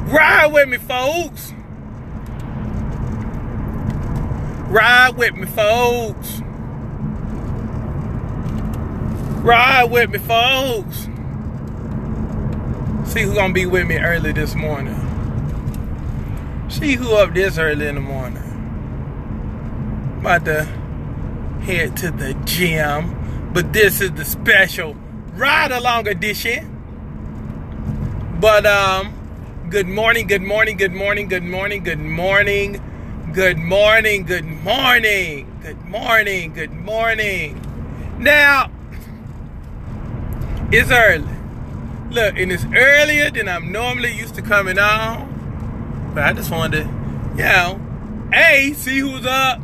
Ride with me, folks. Ride with me, folks. Ride with me, folks. See who gonna be with me early this morning. See who up this early in the morning. About to head to the gym. But this is the special ride along edition. But good morning, good morning, good morning, good morning, good morning, good morning, good morning, good morning, good morning. Now, it's early. Look, and it's earlier than I'm normally used to coming on. But I just wanted to, A, see who's up.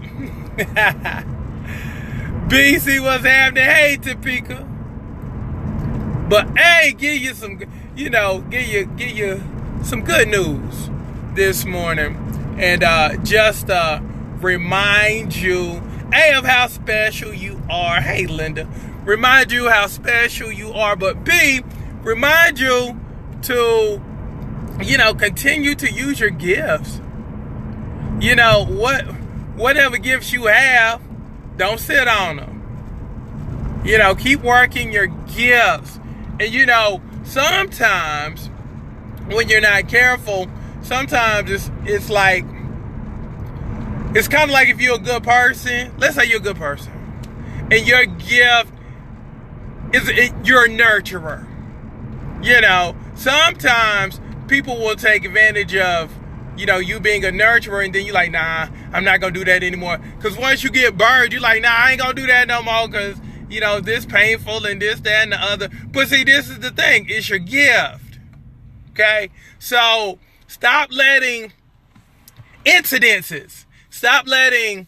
B, see what's happening. Hey, Topeka. But A, give you some, give you some good news this morning. And just remind you, A, of how special you are. Hey, Linda. Remind you how special you are. But B, remind you to, continue to use your gifts. Whatever gifts you have, don't sit on them. Keep working your gifts. And sometimes when you're not careful, sometimes it's like, it's kind of like if you're a good person. Let's say you're a good person, and your gift is you're a nurturer. Sometimes people will take advantage of, you being a nurturer, and then you're like, nah, I'm not going to do that anymore. Because once you get burned, you're like, nah, I ain't going to do that no more because, this painful and this, that, and the other. But see, this is the thing. It's your gift. Okay? So stop letting incidences, stop letting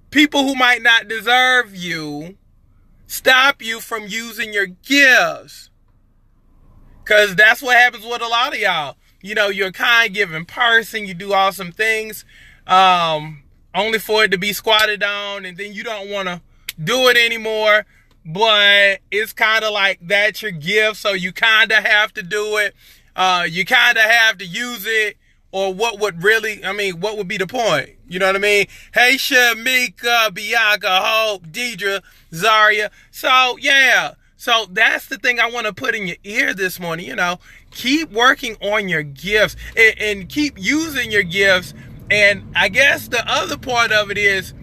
people who might not deserve you stop you from using your gifts. Because that's what happens with a lot of y'all. You're a kind, giving person. You do awesome things only for it to be squatted on. And then you don't want to do it anymore. But it's kind of like that's your gift. So you kind of have to do it. You kind of have to use it. Or what would be the point? You know what I mean? Hey, Shamika, Bianca, Hope, Deidre, Zaria. So, yeah. So that's the thing I want to put in your ear this morning. Keep working on your gifts and keep using your gifts. And I guess the other part of it is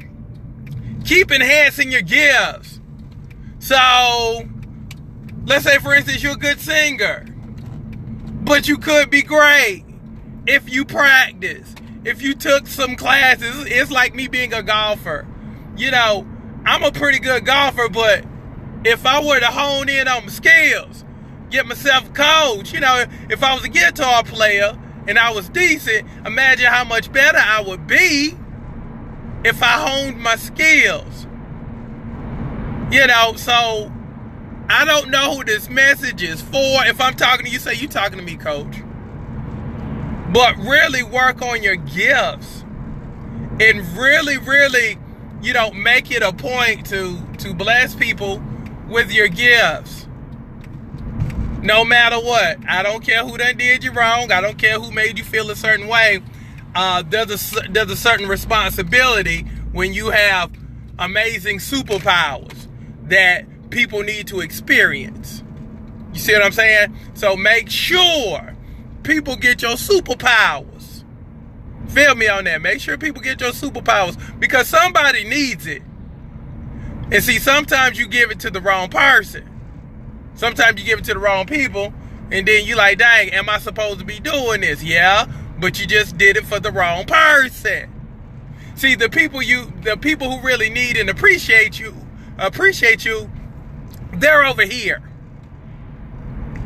keep enhancing your gifts. So let's say, for instance, you're a good singer, but you could be great if you practice, if you took some classes. It's like me being a golfer. I'm a pretty good golfer, but if I were to hone in on my skills, get myself a coach, if I was a guitar player and I was decent, imagine how much better I would be if I honed my skills. So I don't know who this message is for. If I'm talking to you, say you talking to me, coach. But really work on your gifts and really, really, make it a point to bless people with your gifts. No matter what. I don't care who done did you wrong. I don't care who made you feel a certain way. There's a certain responsibility when you have amazing superpowers that people need to experience. You see what I'm saying? So make sure people get your superpowers. Feel me on that. Make sure people get your superpowers because somebody needs it. And see, sometimes you give it to the wrong person. Sometimes you give it to the wrong people, and then you like, dang, am I supposed to be doing this? Yeah, but you just did it for the wrong person. See, the people who really need and appreciate you, they're over here.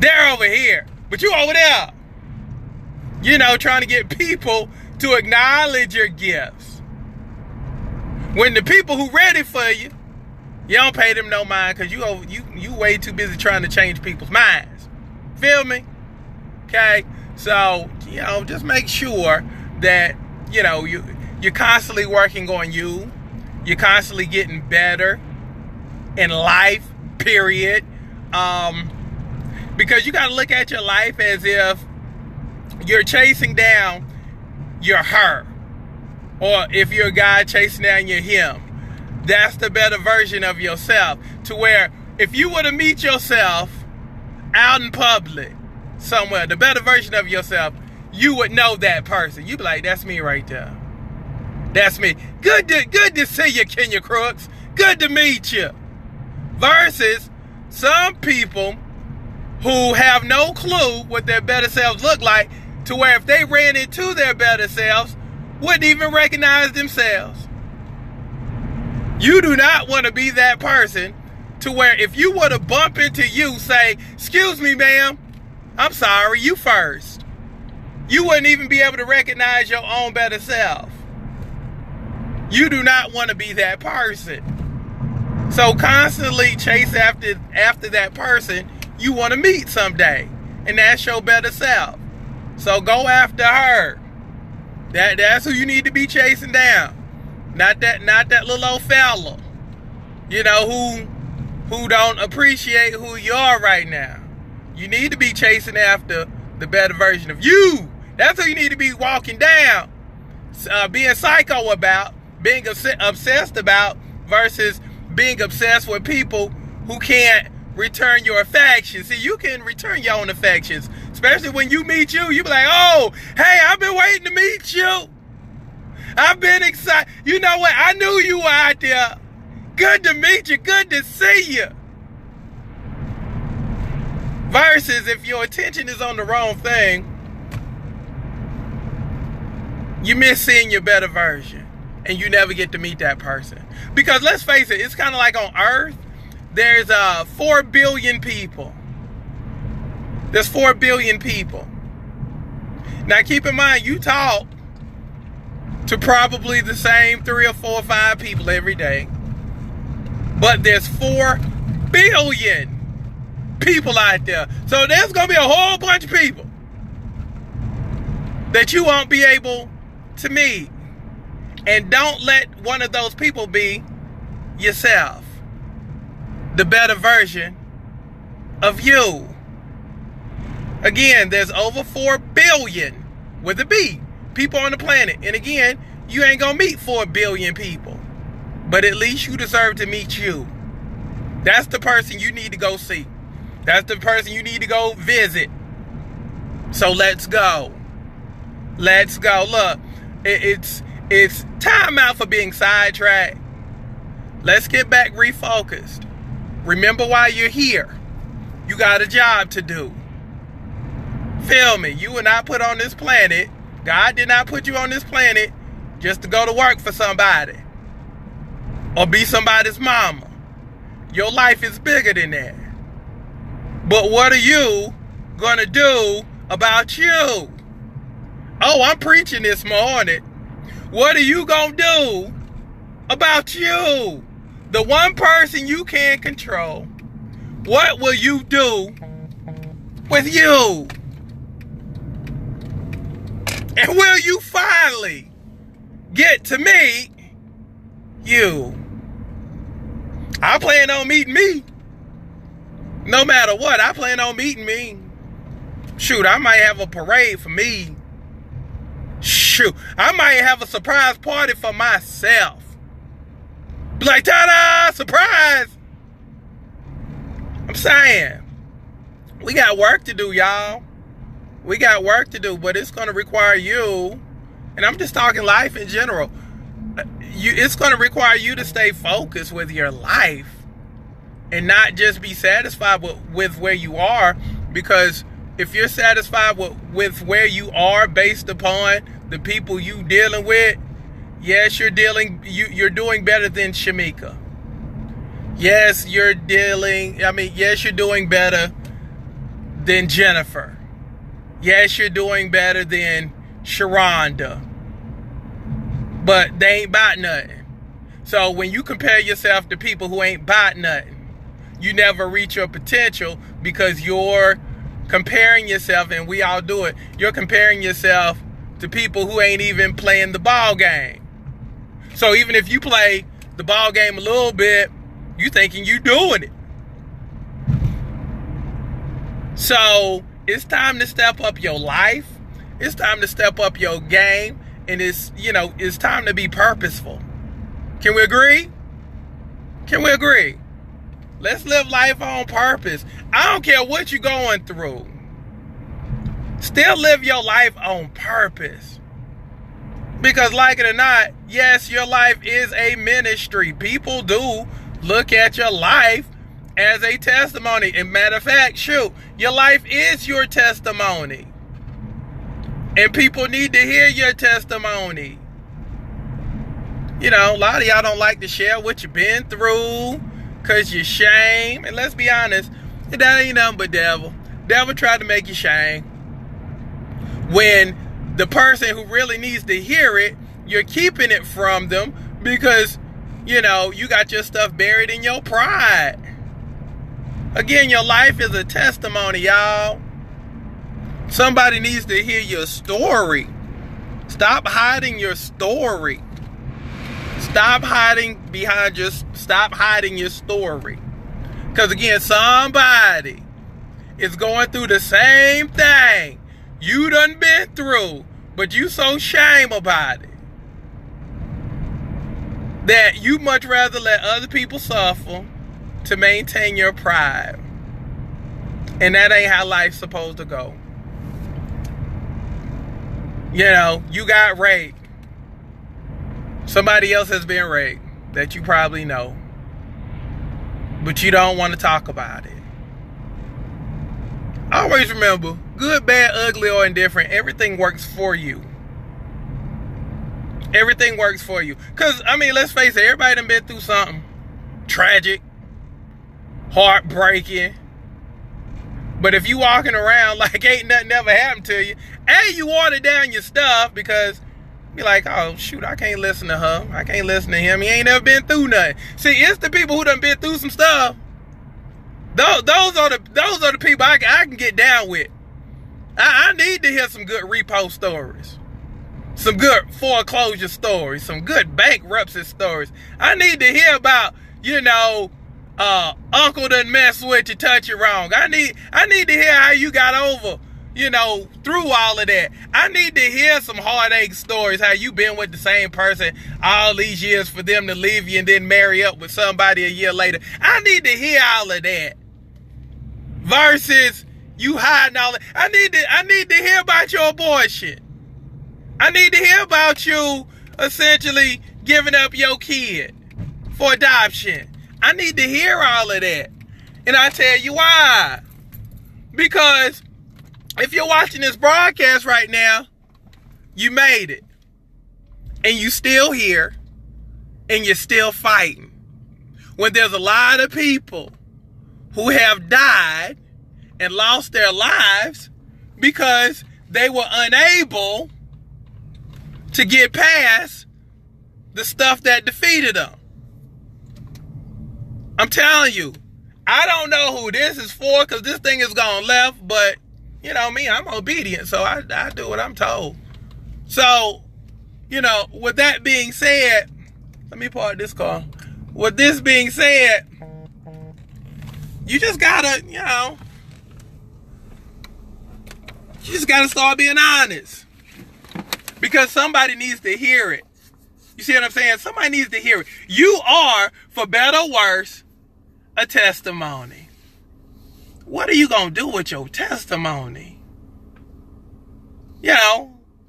They're over here. But you over there. Trying to get people to acknowledge your gifts. When the people who ready for you, you don't pay them no mind because you way too busy trying to change people's minds. Feel me? Okay? So, just make sure that, you're constantly working on you. You're constantly getting better in life, period. Because you got to look at your life as if you're chasing down your her. Or if you're a guy, chasing down your him. That's the better version of yourself. To where if you were to meet yourself out in public somewhere, the better version of yourself, you would know that person. You'd be like, that's me right there. That's me. Good to see you, Kenya Crooks. Good to meet you. Versus some people who have no clue what their better selves look like, to where if they ran into their better selves, wouldn't even recognize themselves. You do not want to be that person to where if you were to bump into you, say, excuse me, ma'am, I'm sorry, you first. You wouldn't even be able to recognize your own better self. You do not want to be that person. So constantly chase after that person you want to meet someday. And that's your better self. So go after her. That's who you need to be chasing down. Not that little old fella, who don't appreciate who you are right now. You need to be chasing after the better version of you. That's who you need to be walking down, being psycho about, being obsessed about, versus being obsessed with people who can't return your affections. See, you can return your own affections, especially when you meet you be like, oh, hey, I've been waiting to meet you. I've been excited. You know what? I knew you were out there. Good to meet you. Good to see you. Versus if your attention is on the wrong thing, you miss seeing your better version. And you never get to meet that person. Because let's face it, it's kind of like on Earth, there's 4 billion people. There's 4 billion people. Now keep in mind, you talk to probably the same 3 or 4 or 5 people every day. But there's 4 billion people out there. So there's going to be a whole bunch of people that you won't be able to meet. And don't let one of those people be yourself. The better version of you. Again, there's over 4 billion with a B people on the planet. And again, you ain't gonna meet 4 billion people. But at least you deserve to meet you. That's the person you need to go see. That's the person you need to go visit. So let's go. Let's go. Look, it's time out for being sidetracked. Let's get back refocused. Remember why you're here. You got a job to do. Feel me? You were not put on this planet. God did not put you on this planet just to go to work for somebody or be somebody's mama. Your life is bigger than that. But what are you going to do about you? Oh, I'm preaching this morning. What are you going to do about you? The one person you can't control. What will you do with you? And will you finally get to meet you? I plan on meeting me. No matter what, I plan on meeting me. Shoot, I might have a parade for me. Shoot, I might have a surprise party for myself. Be like, ta-da, surprise. I'm saying, we got work to do, y'all. We got work to do, but it's going to require you, and I'm just talking life in general. It's going to require you to stay focused with your life and not just be satisfied with where you are, because if you're satisfied with where you are based upon the people you dealing with, yes, you're doing better than Shamika. Yes, you're doing better than Jennifer. Yes, you're doing better than Sharonda. But they ain't about nothing. So when you compare yourself to people who ain't about nothing, you never reach your potential, because you're comparing yourself, and we all do it, you're comparing yourself to people who ain't even playing the ball game. So even if you play the ball game a little bit, you thinking you doing it. So it's time to step up your life. It's time to step up your game, and it's time to be purposeful. Can we agree? Can we agree? Let's live life on purpose. I don't care what you're going through. Still live your life on purpose. Because like it or not, yes, your life is a ministry. People do look at your life as a testimony. And matter of fact, shoot, your life is your testimony. And people need to hear your testimony. You know, a lot of y'all don't like to share what you've been through because you're shame. And let's be honest, that ain't nothing but devil. Devil tried to make you shame. When the person who really needs to hear it, you're keeping it from them because, you got your stuff buried in your pride. Again, your life is a testimony, y'all. Somebody needs to hear your story. Stop hiding your story. Stop hiding your story. Because again, somebody is going through the same thing you done been through, but you so shame about it that you much rather let other people suffer to maintain your pride. And that ain't how life's supposed to go. You got raped. Somebody else has been raped that you probably know, but you don't want to talk about it. Always remember, good, bad, ugly, or indifferent, everything works for you. Everything works for you. Because, let's face it, everybody done been through something tragic, heartbreaking. But if you walking around like ain't nothing ever happened to you, and you water down your stuff because you're like, oh, shoot, I can't listen to her. I can't listen to him. He ain't never been through nothing. See, it's the people who done been through some stuff. Those are the people I can get down with. I need to hear some good repo stories. Some good foreclosure stories. Some good bankruptcy stories. I need to hear about, uncle done mess with you, touch you wrong. I need to hear how you got over, through all of that. I need to hear some heartache stories, how you been with the same person all these years for them to leave you and then marry up with somebody a year later. I need to hear all of that. Versus you hiding all that. I need to hear about your abortion. I need to hear about you essentially giving up your kid for adoption. I need to hear all of that. And I tell you why. Because if you're watching this broadcast right now, you made it. And you still here. And you're still fighting. When there's a lot of people who have died and lost their lives because they were unable to get past the stuff that defeated them. I'm telling you, I don't know who this is for because this thing is gone left, but me, I'm obedient, so I do what I'm told. So, with that being said, let me park this car. With this being said, you just gotta, start being honest. Because somebody needs to hear it. You see what I'm saying? Somebody needs to hear it. You are, for better or worse, a testimony. What are you going to do with your testimony?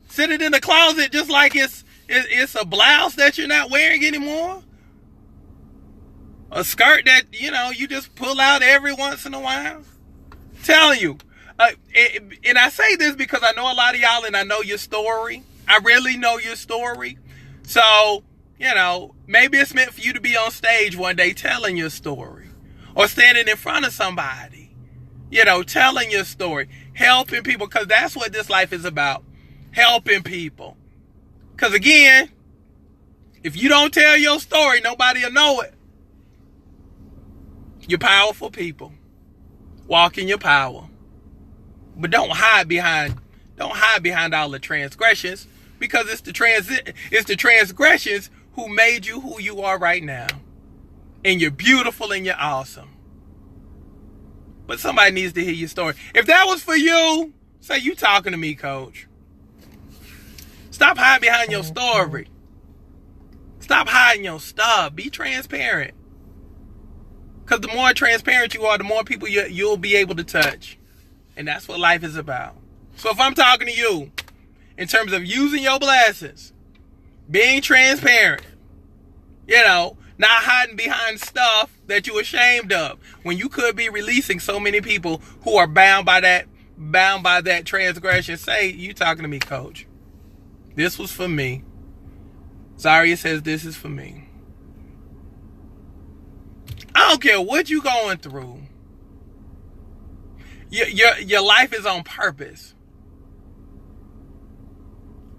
Sit it in the closet just like it's a blouse that you're not wearing anymore. A skirt that, you just pull out every once in a while. Telling you. And I say this because I know a lot of y'all and I know your story. I really know your story. So, maybe it's meant for you to be on stage one day telling your story. Or standing in front of somebody. Telling your story. Helping people. Because that's what this life is about. Helping people. Because again, if you don't tell your story, nobody will know it. You're powerful people. Walk in your power. But don't hide behind all the transgressions, because it's the transgressions who made you who you are right now. And you're beautiful and you're awesome. But somebody needs to hear your story. If that was for you, say, you talking to me, coach. Stop hiding behind your story. Stop hiding your stuff. Be transparent. Because the more transparent you are, the more people you'll be able to touch. And that's what life is about. So if I'm talking to you in terms of using your blessings, being transparent, not hiding behind stuff that you're ashamed of, when you could be releasing so many people who are bound by that transgression, say, you talking to me, coach. This was for me. Zaria says this is for me. I don't care what you going through. Your life is on purpose.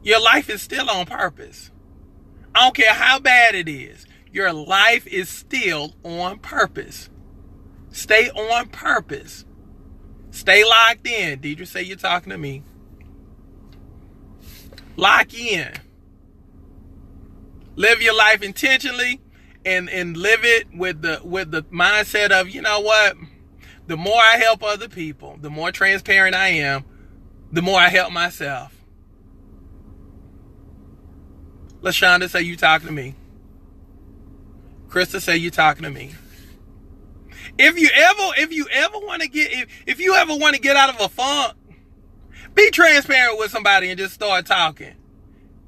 Your life is still on purpose. I don't care how bad it is. Your life is still on purpose. Stay on purpose. Stay locked in. Deidre say you're talking to me. Lock in. Live your life intentionally and live it with the mindset of, you know what? The more I help other people, the more transparent I am, the more I help myself. LaShonda say you talking to me. Krista say you talking to me. If you ever want to get out of a funk, be transparent with somebody and just start talking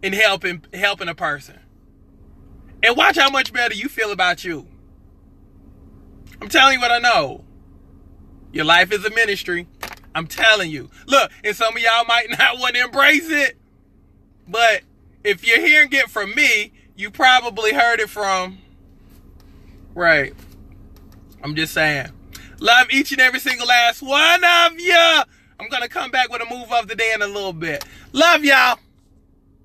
and helping a person. And watch how much better you feel about you. I'm telling you what I know. Your life is a ministry. I'm telling you. Look, and some of y'all might not want to embrace it, but if you're hearing it from me, you probably heard it from... Right. I'm just saying. Love each and every single last one of you. I'm going to come back with a move of the day in a little bit. Love y'all.